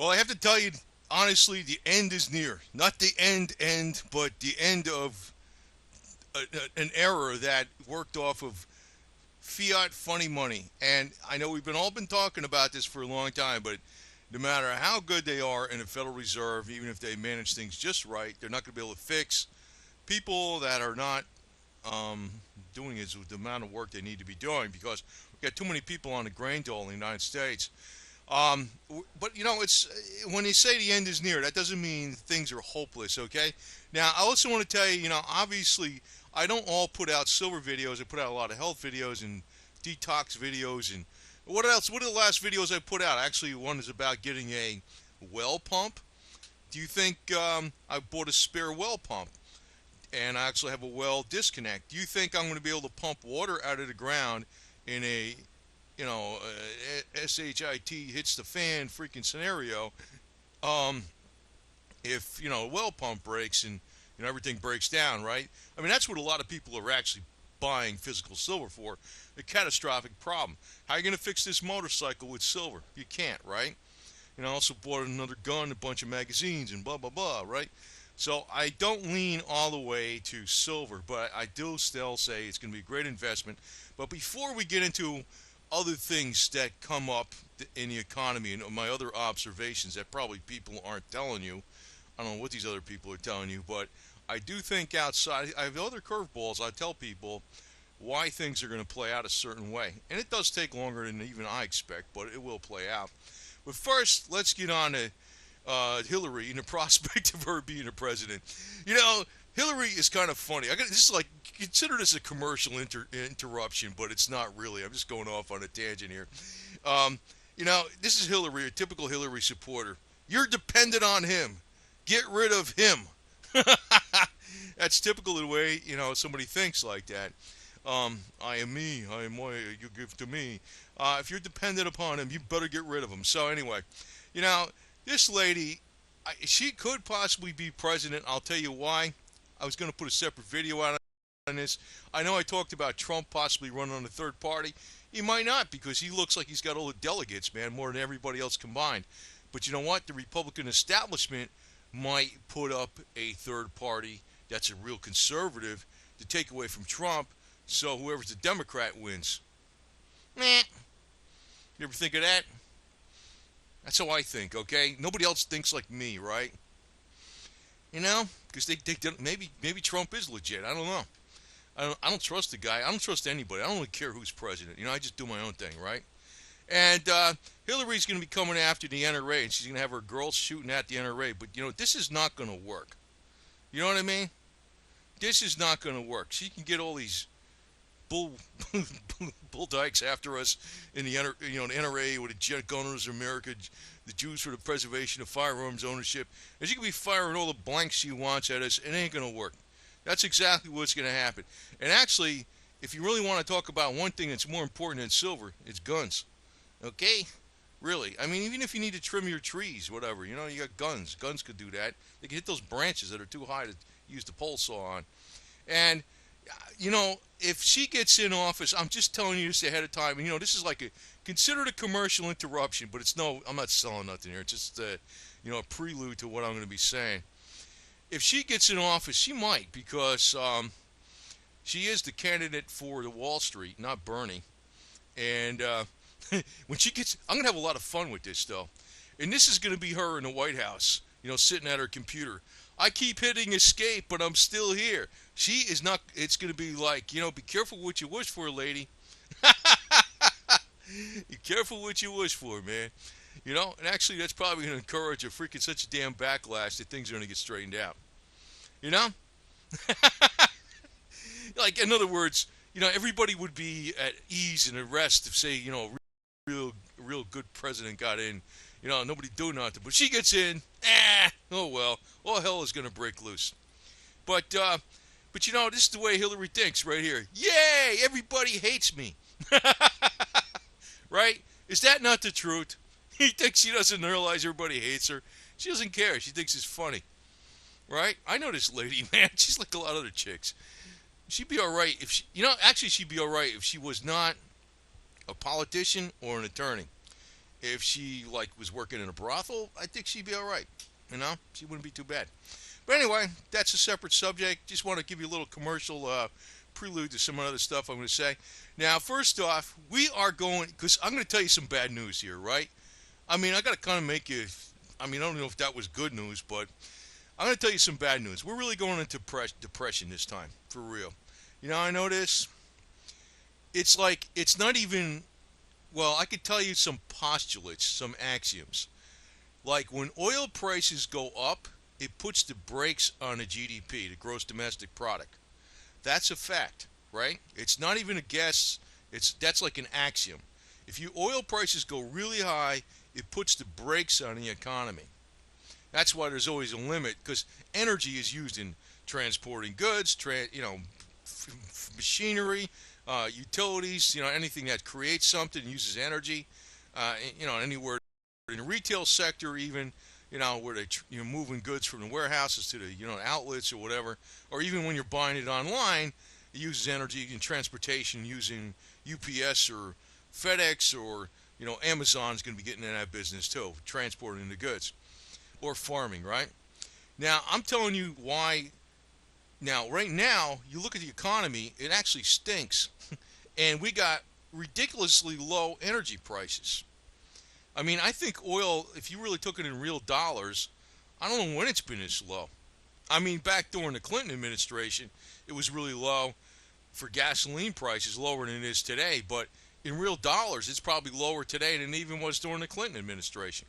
Well, I have to tell you, honestly, the end is near. Not the end, but the end of an era that worked off of fiat funny money. And I know we've been all been talking about this for a long time, but no matter how good they are in the Federal Reserve, even if they manage things just right, they're not going to be able to fix people that are not um, doing it with the amount of work they need to be doing because we've got too many people on the grain dole in the United States. But it's when they say the end is near, that doesn't mean things are hopeless. Okay. Now, I also want to tell you, obviously, I don't all put out silver videos. I put out a lot of health videos and detox videos and what else? What are the last videos I put out? Actually, one is about getting a well pump. Do you think I bought a spare well pump? And I actually have a well disconnect. Do you think I'm going to be able to pump water out of the ground in a shit hits the fan freaking scenario? Um, if a well pump breaks and everything breaks down, right? I mean that's what a lot of people are actually buying physical silver for. A catastrophic problem. How are you going to fix this motorcycle with silver? You can't, right? I also bought another gun, a bunch of magazines, and blah blah blah, right? So I don't lean all the way to silver, but I do still say it's going to be a great investment. But before we get into other things that come up in the economy and my other observations that probably people aren't telling you, I don't know what these other people are telling you, but I do think outside, I have other curveballs. I tell people why things are going to play out a certain way. And it does take longer than even I expect, but it will play out. But first, let's get on to Hillary and the prospect of her being a president. Hillary is kind of funny. This is like consider this a commercial interruption, but it's not really. I'm just going off on a tangent here. This is Hillary, a typical Hillary supporter. You're dependent on him. Get rid of him. That's typical of the way somebody thinks like that. I am me. I am what you give to me. If you're dependent upon him, you better get rid of him. So anyway, this lady, she could possibly be president. I'll tell you why. I was going to put a separate video out on this. I know I talked about Trump possibly running on the third party. He might not because he looks like he's got all the delegates, man, more than everybody else combined. But you know what? The Republican establishment might put up a third party that's a real conservative to take away from Trump, so whoever's the Democrat wins. Meh. You ever think of that? That's how I think, okay? Nobody else thinks like me, right? Because they maybe Trump is legit. I don't know. I don't trust the guy. I don't trust anybody. I don't really care who's president. I just do my own thing, right? And Hillary's going to be coming after the NRA, and she's going to have her girls shooting at the NRA. But, this is not going to work. You know what I mean? This is not going to work. She can get all these bull dykes after us in the NRA or the Jet Owners of America, the Jews for the Preservation of Firearms Ownership. And she can be firing all the blanks she wants at us. It ain't going to work. That's exactly what's going to happen. And actually, if you really want to talk about one thing that's more important than silver, it's guns. Okay? Really. I mean, even if you need to trim your trees, whatever, you got guns. Guns could do that. They can hit those branches that are too high to use the pole saw on. And, if she gets in office, I'm just telling you this ahead of time. And, this is like consider it a commercial interruption, but I'm not selling nothing here. It's just, a prelude to what I'm going to be saying. If she gets in office, she might, because she is the candidate for the Wall Street, not Bernie. And when she gets, I'm going to have a lot of fun with this, though. And this is going to be her in the White House, sitting at her computer. I keep hitting escape, but I'm still here. She is not, it's going to be like, be careful what you wish for, lady. Be careful what you wish for, man. And actually that's probably going to encourage a freaking such a damn backlash that things are going to get straightened out. Like, in other words, everybody would be at ease and at rest if, say, a real good president got in. Nobody do nothing. But she gets in, oh well, all hell is going to break loose. But this is the way Hillary thinks right here. Yay, everybody hates me. Right? Is that not the truth? He thinks she doesn't realize everybody hates her. She doesn't care. She thinks it's funny. Right? I know this lady, man. She's like a lot of other chicks. She'd be all right if she, actually she'd be all right if she was not a politician or an attorney. If she like was working in a brothel, I think she'd be all right. You know, she wouldn't be too bad. But anyway, that's a separate subject. Just want to give you a little commercial prelude to some other stuff I'm going to say. Now, first off, we are going because I'm going to tell you some bad news here, right? I mean, I got to kind of make you. I mean, I don't know if that was good news, but I'm going to tell you some bad news. We're really going into depression this time, for real. You know, I know this. It's like it's not even. Well, I could tell you some postulates, some axioms. Like when oil prices go up, it puts the brakes on the GDP, the gross domestic product. That's a fact, right? It's not even a guess. That's like an axiom. If you oil prices go really high, it puts the brakes on the economy. That's why there's always a limit because energy is used in transporting goods, machinery, utilities. You know, anything that creates something uses energy. Anywhere in the retail sector, even where you're moving goods from the warehouses to the outlets or whatever, or even when you're buying it online, it uses energy in transportation using UPS or FedEx or Amazon's going to be getting in that business too, transporting the goods or farming, right? Now I'm telling you why. Now right now you look at the economy, it actually stinks, and we got ridiculously low energy prices. I mean, I think oil, if you really took it in real dollars, I don't know when it's been this low. I mean, back during the Clinton administration, it was really low for gasoline prices, lower than it is today. But in real dollars, it's probably lower today than it even was during the Clinton administration.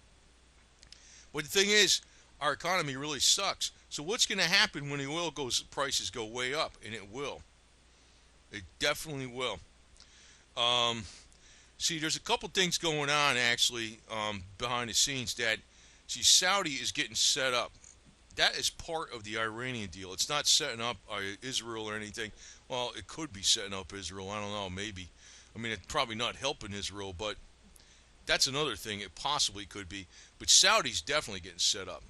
But the thing is, our economy really sucks. So what's going to happen when the prices go way up? And it will. It definitely will. Um, See, there's a couple things going on actually behind the scenes Saudi is getting set up. That is part of the Iranian deal. It's not setting up Israel or anything. Well, it could be setting up Israel. I don't know, maybe. I mean, it's probably not helping Israel, but that's another thing. It possibly could be. But Saudi's definitely getting set up.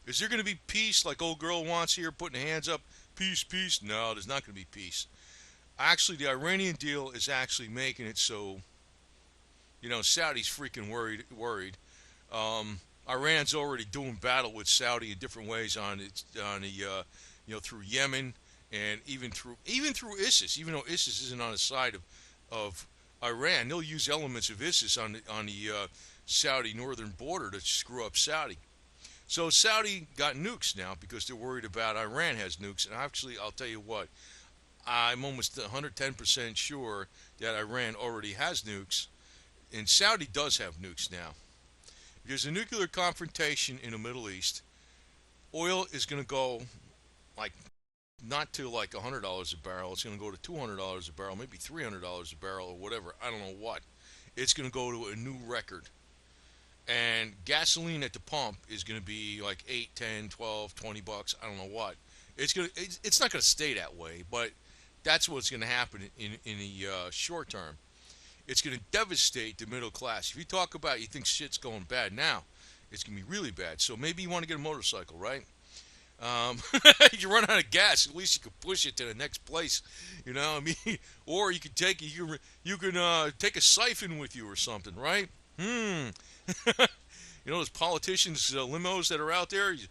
Is there going to be peace like old girl wants here, putting hands up? Peace, peace. No, there's not going to be peace. Actually, the Iranian deal is actually making it so Saudi's freaking worried. Iran's already doing battle with Saudi in different ways through Yemen and even through ISIS. Even though ISIS isn't on the side of Iran, they'll use elements of ISIS on the Saudi northern border to screw up Saudi. So Saudi got nukes now because they're worried about Iran has nukes. And actually, I'll tell you what, I'm almost 110% sure that Iran already has nukes. And Saudi does have nukes now. If there's a nuclear confrontation in the Middle East, oil is going to go like not to like $100 a barrel. It's going to go to $200 a barrel, maybe $300 a barrel or whatever. I don't know what. It's going to go to a new record. And gasoline at the pump is going to be like 8, 10, 12, 20 bucks. I don't know what. It's not going to stay that way, but that's what's going to happen in the short term. It's going to devastate the middle class. If you talk about you think shit's going bad now, it's going to be really bad. So maybe you want to get a motorcycle, right? You run out of gas, at least you can push it to the next place. I mean, or you can take take a siphon with you or something, right? Those politicians' limos that are out there, you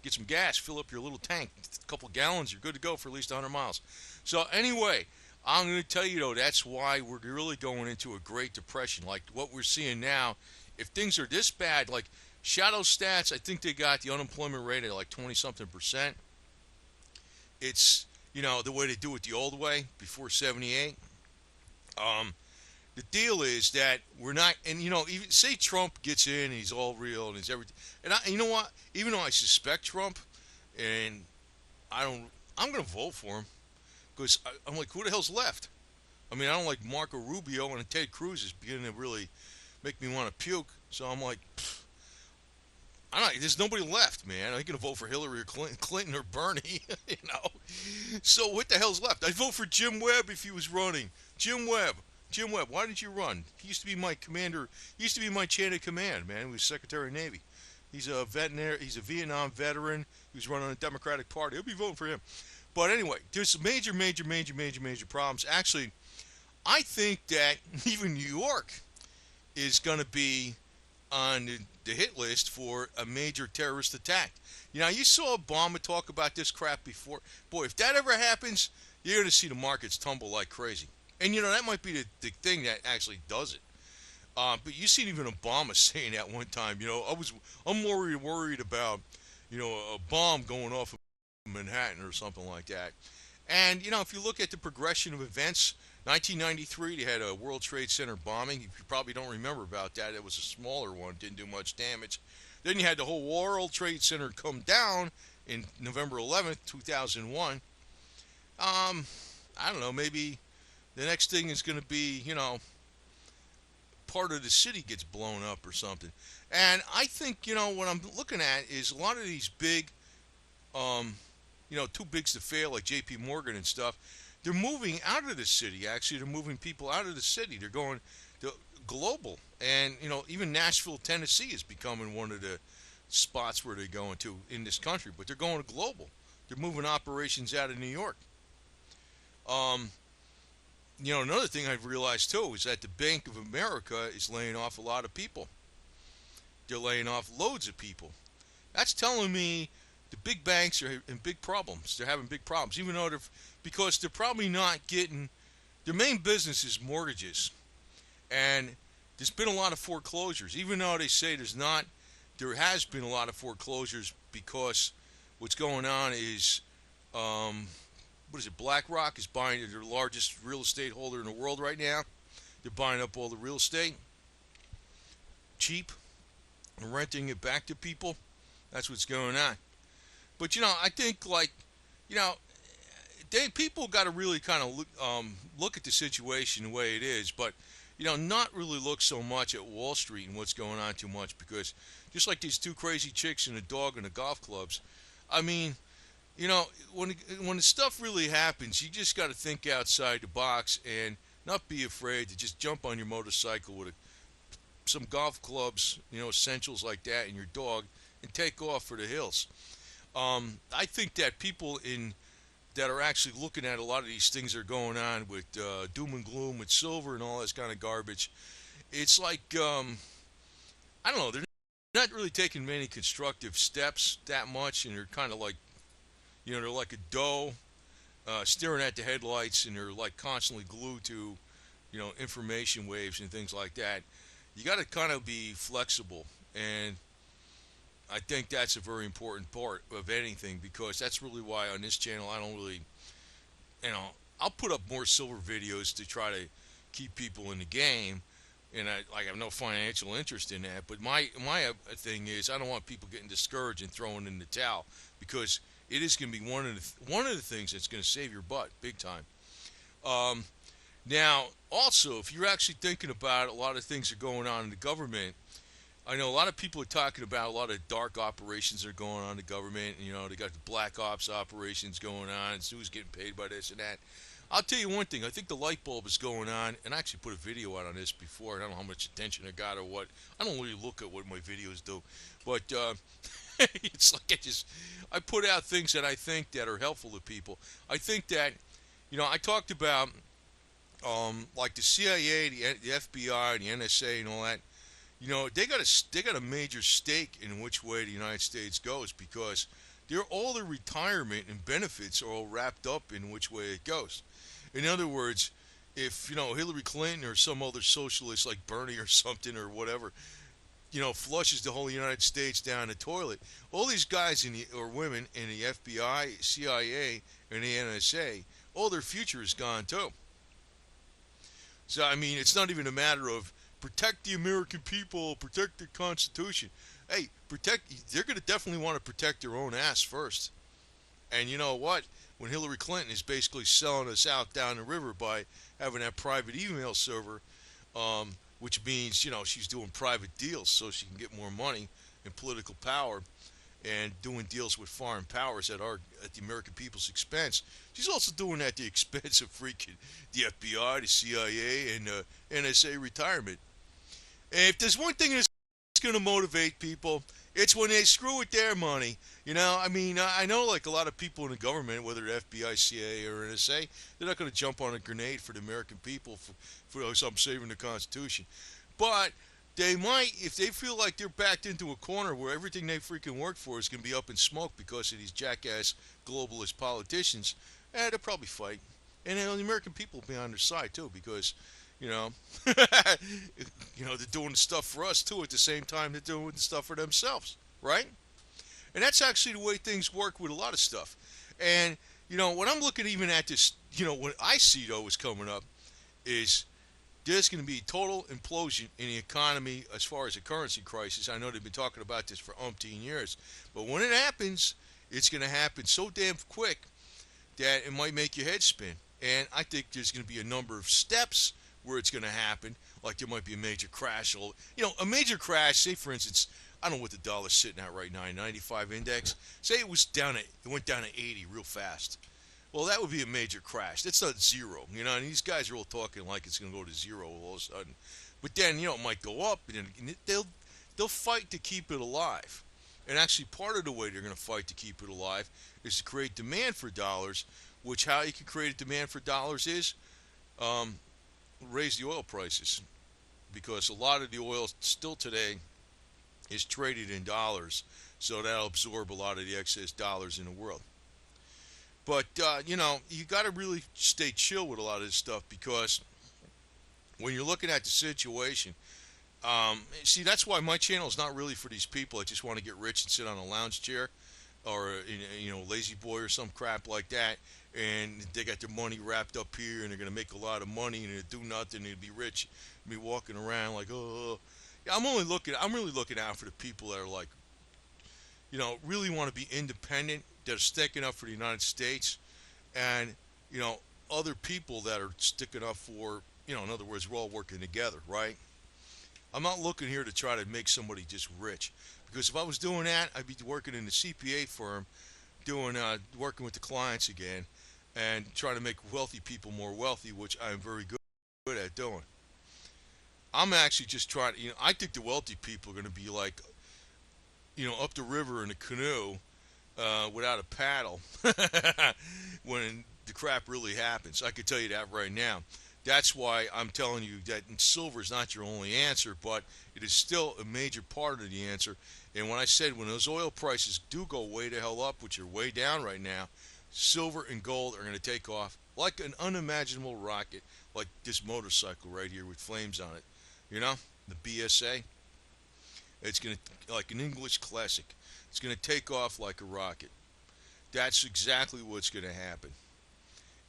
get some gas, fill up your little tank, a couple gallons, you're good to go for at least 100 miles. So anyway, I'm going to tell you, though, that's why we're really going into a Great Depression. Like what we're seeing now, if things are this bad, like Shadow Stats, I think they got the unemployment rate at like 20-something%. It's, the way they do it the old way, before 78. The deal is that we're not, and even say Trump gets in and he's all real and he's everything. And you know what? Even though I suspect Trump, and I'm going to vote for him. Because I'm like, who the hell's left? I mean, I don't like Marco Rubio, and Ted Cruz is beginning to really make me want to puke. So I'm like, there's nobody left, man. I'm going to vote for Hillary or Clinton or Bernie, So what the hell's left? I'd vote for Jim Webb if he was running. Jim Webb, why didn't you run? He used to be my commander. He used to be my chain of command, man. He was Secretary of Navy. He's a Vietnam veteran. He was running on the Democratic Party. I'll be voting for him. But anyway, there's some major problems. Actually, I think that even New York is going to be on the hit list for a major terrorist attack. You know, you saw Obama talk about this crap before. Boy, if that ever happens, you're going to see the markets tumble like crazy. And, you know, that might be the thing that actually does it. But you seen even Obama saying that one time. You know, I'm worried about, you know, a bomb going off of Manhattan or something like that. And you know, if you look at the progression of events, 1993 they had a World Trade Center bombing. You probably don't remember about that. It was a smaller one, didn't do much damage. Then you had the whole World Trade Center come down in November 11th, 2001. I don't know. Maybe the next thing is going to be, you know, part of the city gets blown up or something. And I think, you know, what I'm looking at is a lot of these big, um, you know, too bigs to fail, like J.P. Morgan and stuff. They're moving out of the city. Actually, they're moving people out of the city. They're going to global, and you know, even Nashville, Tennessee, is becoming one of the spots where they're going to in this country. But they're going to global. They're moving operations out of New York. Um, you know, another thing I've realized too is that the Bank of America is laying off a lot of people. They're laying off loads of people. That's telling me the big banks are in big problems. They're having big problems, even though because they're probably not getting their main business is mortgages, and there's been a lot of foreclosures. Even though they say there has been a lot of foreclosures because what's going on is, what is it? BlackRock is buying their largest real estate holder in the world right now. They're buying up all the real estate cheap and renting it back to people. That's what's going on. But you know, I think like, you know, people got to really kind of look at the situation the way it is, but you know, not really look so much at Wall Street and what's going on too much because just like these two crazy chicks and a dog in the golf clubs, I mean, you know, when the stuff really happens, you just got to think outside the box and not be afraid to just jump on your motorcycle with some golf clubs, you know, essentials like that, and your dog, and take off for the hills. I think that people that are actually looking at a lot of these things that are going on with doom and gloom with silver and all this kind of garbage, it's like I don't know, they're not really taking many constructive steps that much, and they're kind of like, you know, they're like a doe staring at the headlights, and they're like constantly glued to, you know, information waves and things like that. You got to kind of be flexible, and I think that's a very important part of anything because that's really why on this channel I don't really, you know, I'll put up more silver videos to try to keep people in the game, and I have no financial interest in that. But my thing is I don't want people getting discouraged and throwing in the towel because it is going to be one of the things that's going to save your butt big time. Um, Now, also, if you're actually thinking about it, a lot of things are going on in the government. I know a lot of people are talking about a lot of dark operations that are going on in the government. You know, they got the black ops operations going on, and who's getting paid by this and that. I'll tell you one thing. I think the light bulb is going on, and I actually put a video out on this before. And I don't know how much attention I got or what. I don't really look at what my videos do, but it's like I put out things that I think that are helpful to people. I think that, you know, I talked about like the CIA, the FBI, the NSA, and all that. You know, they got a major stake in which way the United States goes because all their retirement and benefits are all wrapped up in which way it goes. In other words, if you know Hillary Clinton or some other socialist like Bernie or something or whatever, you know, flushes the whole United States down the toilet, all these guys or women in the FBI, CIA, and the NSA, all their future is gone too. So I mean, it's not even a matter of protect the American people, protect the Constitution. Hey, they're going to definitely want to protect their own ass first. And you know what? When Hillary Clinton is basically selling us out down the river by having that private email server, which means, you know, she's doing private deals so she can get more money and political power and doing deals with foreign powers at the American people's expense. She's also doing that at the expense of freaking the FBI, the CIA, and NSA retirement. And if there's one thing that's going to motivate people, it's when they screw with their money. You know, I mean, I know like a lot of people in the government, whether they're FBI, CIA, or NSA, they're not going to jump on a grenade for the American people for I'm saving the Constitution. But They might, if they feel like they're backed into a corner where everything they freaking work for is going to be up in smoke because of these jackass globalist politicians, they'll probably fight. And the American people will be on their side too, because, you know, they're doing the stuff for us too at the same time they're doing the stuff for themselves, right? And that's actually the way things work with a lot of stuff. And when I'm looking even at this, what I see though is coming up is there's going to be a total implosion in the economy as far as the currency crisis. I know they've been talking about this for umpteen years, but when it happens, it's going to happen so damn quick that it might make your head spin. And I think there's going to be a number of steps where it's going to happen. Like there might be a major crash. Or, a major crash. Say, for instance, I don't know what the dollar's sitting at right now, 95 index. Say it went down to 80 real fast. Well, that would be a major crash. That's not zero, and these guys are all talking like it's going to go to zero all of a sudden. But then, it might go up, and they'll fight to keep it alive. And actually, part of the way they're going to fight to keep it alive is to create demand for dollars, which how you can create a demand for dollars is raise the oil prices. Because a lot of the oil still today is traded in dollars, so that'll absorb a lot of the excess dollars in the world. But, you got to really stay chill with a lot of this stuff because when you're looking at the situation, see, that's why my channel is not really for these people that just want to get rich and sit on a lounge chair or, lazy boy or some crap like that. And they got their money wrapped up here and they're going to make a lot of money and they'll do nothing and be rich and be walking around like, oh. Yeah, I'm really looking out for the people that are like, really want to be independent, that are sticking up for the United States, and, other people that are sticking up for, in other words, we're all working together, right? I'm not looking here to try to make somebody just rich, because if I was doing that, I'd be working in the CPA firm, working with the clients again, and trying to make wealthy people more wealthy, which I'm very good at doing. I'm actually just trying to, I think the wealthy people are going to be like, up the river in a canoe without a paddle when the crap really happens. I can tell you that right now. That's why I'm telling you that silver is not your only answer, but it is still a major part of the answer. And when I said when those oil prices do go way the hell up, which are way down right now, silver and gold are going to take off like an unimaginable rocket, like this motorcycle right here with flames on it. The BSA. It's going to, like an English classic, it's going to take off like a rocket. That's exactly what's going to happen.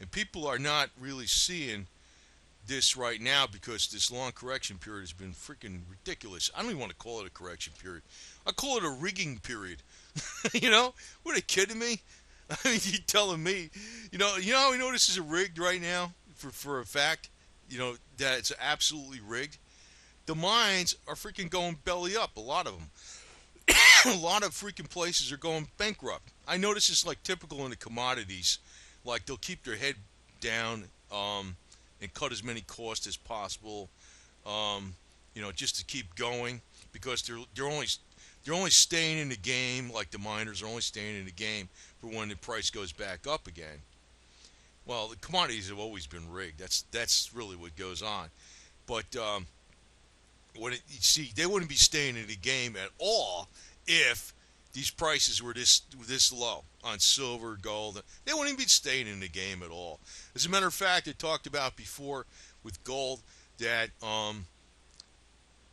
And people are not really seeing this right now because this long correction period has been freaking ridiculous. I don't even want to call it a correction period. I call it a rigging period. What, are you kidding me? I mean, you telling me, how we know this is rigged right now for a fact, that it's absolutely rigged. The mines are freaking going belly up, a lot of them. A lot of freaking places are going bankrupt. I notice it's like typical in the commodities. Like they'll keep their head down and cut as many costs as possible, just to keep going because they're only staying in the game. Like the miners are only staying in the game for when the price goes back up again. Well, the commodities have always been rigged. That's really what goes on. But they wouldn't be staying in the game at all if these prices were this low on silver, gold. They wouldn't even be staying in the game at all. As a matter of fact, I talked about before with gold that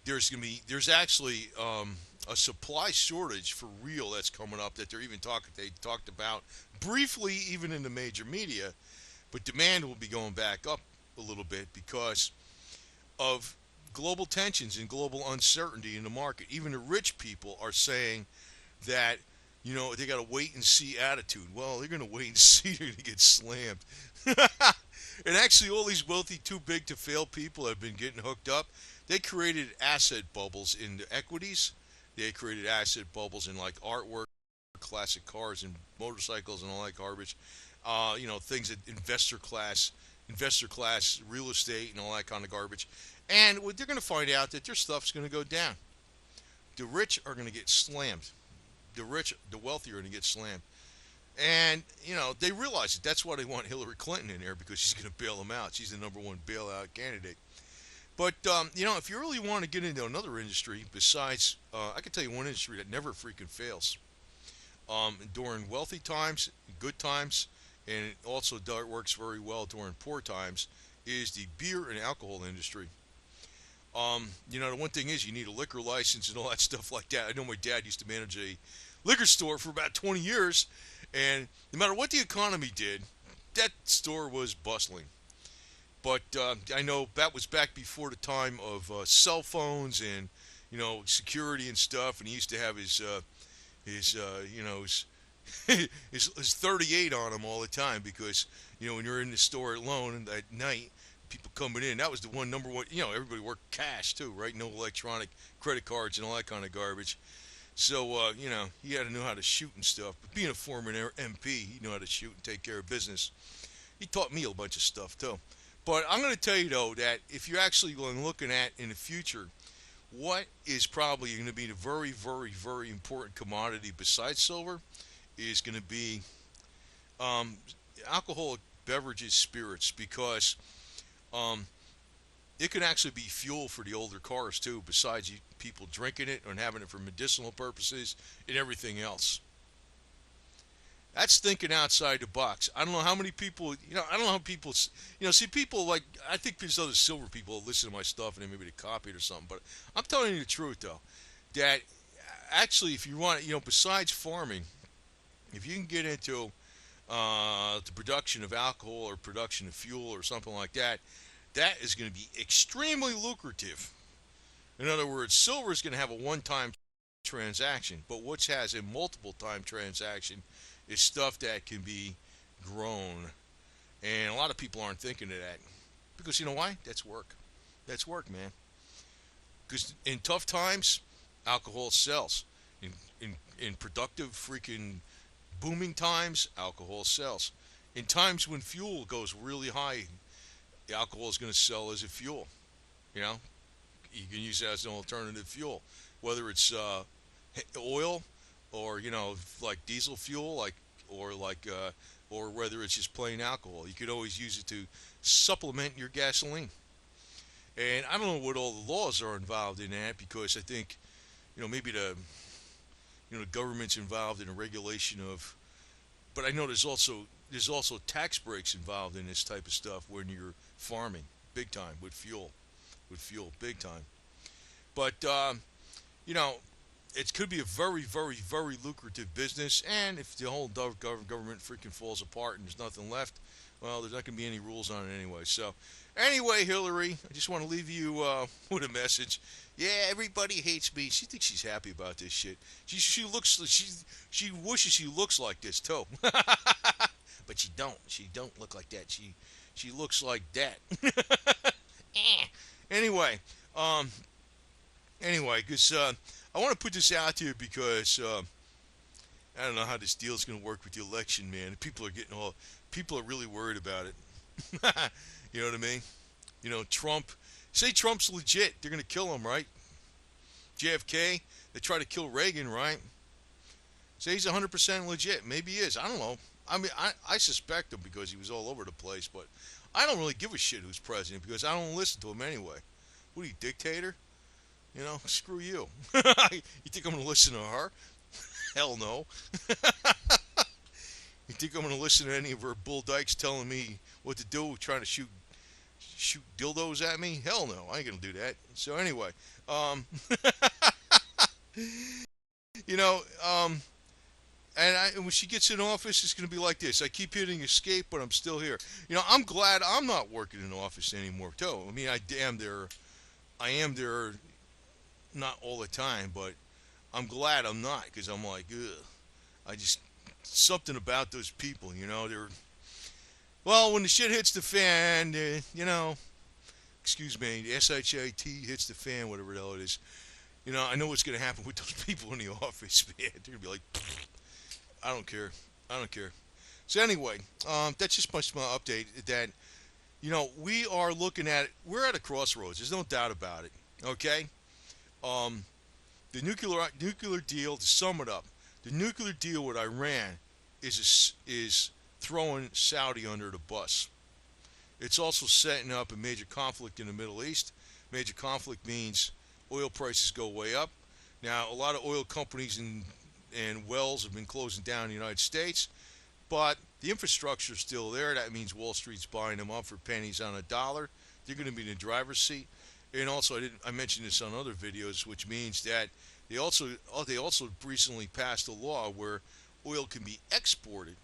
there's actually a supply shortage for real that's coming up that they talked about briefly even in the major media, but demand will be going back up a little bit because of global tensions and global uncertainty in the market. Even the rich people are saying that, they got a wait and see attitude. Well, they're going to wait and see. They're going to get slammed. And actually, all these wealthy, too big to fail people have been getting hooked up. They created asset bubbles in the equities. They created asset bubbles in like artwork, classic cars and motorcycles and all that garbage. Things that investor class real estate and all that kind of garbage. And what they're going to find out that their stuff's going to go down. The rich are going to get slammed. The wealthy are going to get slammed. And, they realize it. That's why they want Hillary Clinton in there because she's going to bail them out. She's the number one bailout candidate. But if you really want to get into another industry besides, I can tell you one industry that never freaking fails. During wealthy times, good times, and it also works very well during poor times, is the beer and alcohol industry. The one thing is you need a liquor license and all that stuff like that. I know my dad used to manage a liquor store for about 20 years, and no matter what the economy did, that store was bustling. But I know that was back before the time of cell phones and security and stuff. And he used to have his his 38 on him all the time because when you're in the store alone at night, people coming in. That was the one number one. Everybody worked cash too, right? No electronic credit cards and all that kind of garbage. So he had to know how to shoot and stuff. But being a former MP, he knew how to shoot and take care of business. He taught me a bunch of stuff too. But I'm going to tell you though that if you're actually looking at in the future, what is probably going to be the very, very, very important commodity besides silver is going to be um, alcoholic beverages, spirits, because um, it can actually be fuel for the older cars too. Besides you, people drinking it and having it for medicinal purposes and everything else. That's thinking outside the box. I don't know how many people, I don't know how people, see people like, I think there's other silver people that listen to my stuff and then maybe they copy it or something. But I'm telling you the truth though, that actually if you want, besides farming, if you can get into the production of alcohol or production of fuel or something like that, that is going to be extremely lucrative. In other words, silver is going to have a one-time transaction, but which has a multiple-time transaction is stuff that can be grown. And a lot of people aren't thinking of that because you know why? That's work. That's work, man. Because in tough times, alcohol sells. In, in productive freaking booming times, alcohol sells. In times when fuel goes really high, the alcohol is going to sell as a fuel. You know, you can use it as an alternative fuel, whether it's oil or like diesel fuel, or whether it's just plain alcohol. You could always use it to supplement your gasoline. And I don't know what all the laws are involved in that because I think maybe the government's involved in a regulation of, but I know there's also tax breaks involved in this type of stuff when you're farming big time with fuel big time. But you know, it could be a very, very, very lucrative business. And if the whole government freaking falls apart and there's nothing left, well, there's not going to be any rules on it anyway. So, anyway, Hillary, I just want to leave you with a message. Yeah, everybody hates me. She thinks she's happy about this shit. She wishes she looks like this too, but she don't. She don't look like that. She looks like that. Anyway, um, because I want to put this out here because I don't know how this deal is going to work with the election, man. People are really worried about it. You know what I mean? Trump. Say Trump's legit, they're going to kill him, right? JFK, they try to kill Reagan, right? Say he's 100% legit. Maybe he is. I don't know. I mean, I suspect him because he was all over the place, but I don't really give a shit who's president because I don't listen to him anyway. What are you, dictator? Screw you. You think I'm going to listen to her? Hell no. You think I'm going to listen to any of her bull dykes telling me what to do, trying to shoot dildos at me? Hell no, I ain't going to do that. So anyway, you know, um, and when she gets in office, it's going to be like this. I keep hitting escape, but I'm still here. I'm glad I'm not working in office anymore, too. I mean, I am there not all the time, but I'm glad I'm not because I'm like, ugh. I just something about those people, they're well when the shit hits the fan, excuse me, the shit hits the fan, whatever the hell it is. I know what's gonna happen with those people in the office, man. They're gonna be like, I don't care, I don't care. So anyway, that's just my update. That we're at a crossroads. There's no doubt about it. Okay. Um, the nuclear deal. To sum it up, the nuclear deal with Iran is throwing Saudi under the bus. It's also setting up a major conflict in the Middle East Major conflict means oil prices go way up. Now, a lot of oil companies and wells have been closing down in the United States, but the infrastructure is still there. That means Wall Street's buying them up for pennies on a dollar. They're going to be in the driver's seat. And also, I mentioned this on other videos, which means that they also recently passed a law where oil can be exported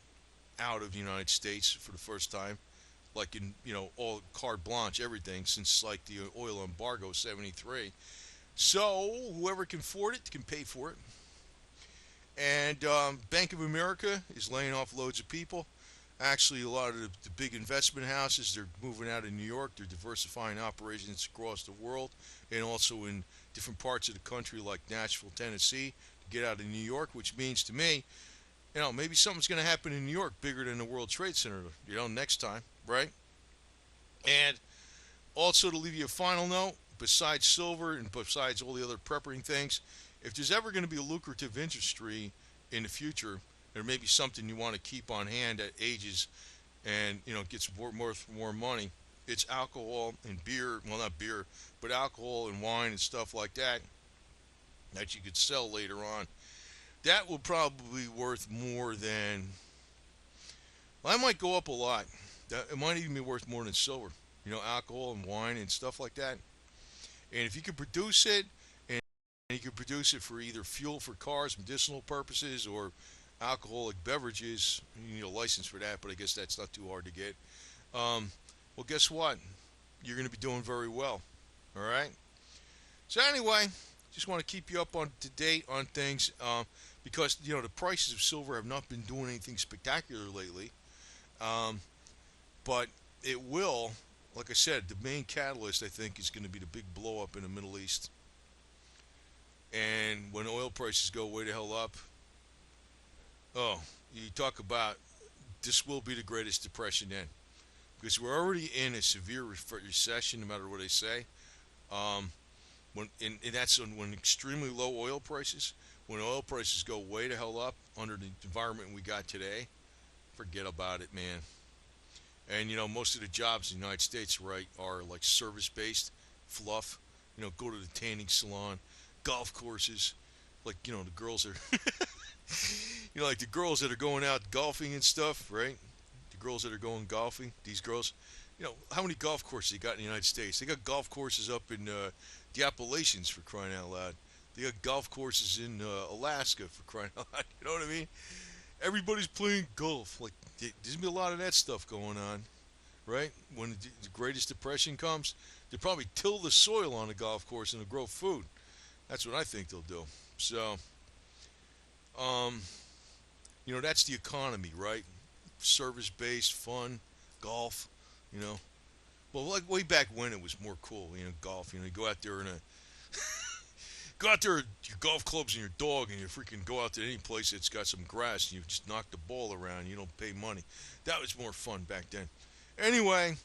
out of the United States for the first time, like in all carte blanche, everything since like the oil embargo '73. So whoever can afford it can pay for it. And Bank of America is laying off loads of people. Actually, a lot of the big investment houses, they're moving out of New York. They're diversifying operations across the world and also in different parts of the country like Nashville, Tennessee, to get out of New York, which means to me, maybe something's going to happen in New York bigger than the World Trade Center, next time, right? And also to leave you a final note, besides silver and besides all the other prepping things, if there's ever going to be a lucrative industry in the future, or maybe something you want to keep on hand at ages and gets more money, it's alcohol and beer. Well, not beer, but alcohol and wine and stuff like that you could sell later on. That will probably be worth more than. Well, that might go up a lot. It might even be worth more than silver. Alcohol and wine and stuff like that. And if you can produce it, and you can produce it for either fuel for cars, medicinal purposes, or alcoholic beverages, you need a license for that, but I guess that's not too hard to get. Well, guess what? You're going to be doing very well. All right? So anyway, just want to keep you up on to date on things because, the prices of silver have not been doing anything spectacular lately. But it will, like I said, the main catalyst, I think, is going to be the big blow up in the Middle East. And when oil prices go way the hell up, oh, you talk about this will be the greatest depression then. Because we're already in a severe recession, no matter what they say. And that's when extremely low oil prices. When oil prices go way the hell up under the environment we got today, forget about it, man. And most of the jobs in the United States, right, are like service-based, fluff. Go to the tanning salon, golf courses, like the girls are, like the girls that are going out golfing and stuff, right? The girls that are going golfing, these girls, how many golf courses you got in the United States? They got golf courses up in the Appalachians, for crying out loud. They got golf courses in Alaska, for crying out loud. You know what I mean? Everybody's playing golf. Like, there's gonna be a lot of that stuff going on, right? When the Greatest Depression comes, they'll probably till the soil on the golf course and they'll grow food. That's what I think they'll do. So, um, that's the economy, right? Service-based, fun, golf. You know, well, like way back when it was more cool. Golf. You go out there and go out there with your golf clubs and your dog, and you freaking go out to any place that's got some grass, and you just knock the ball around. You don't pay money. That was more fun back then. Anyway,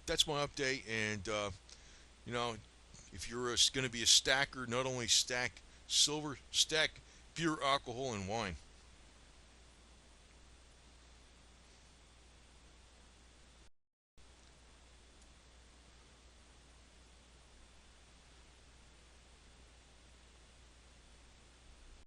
that's my update, and you know, if you're going to be a stacker, not only stack silver, stack beer, alcohol, and wine.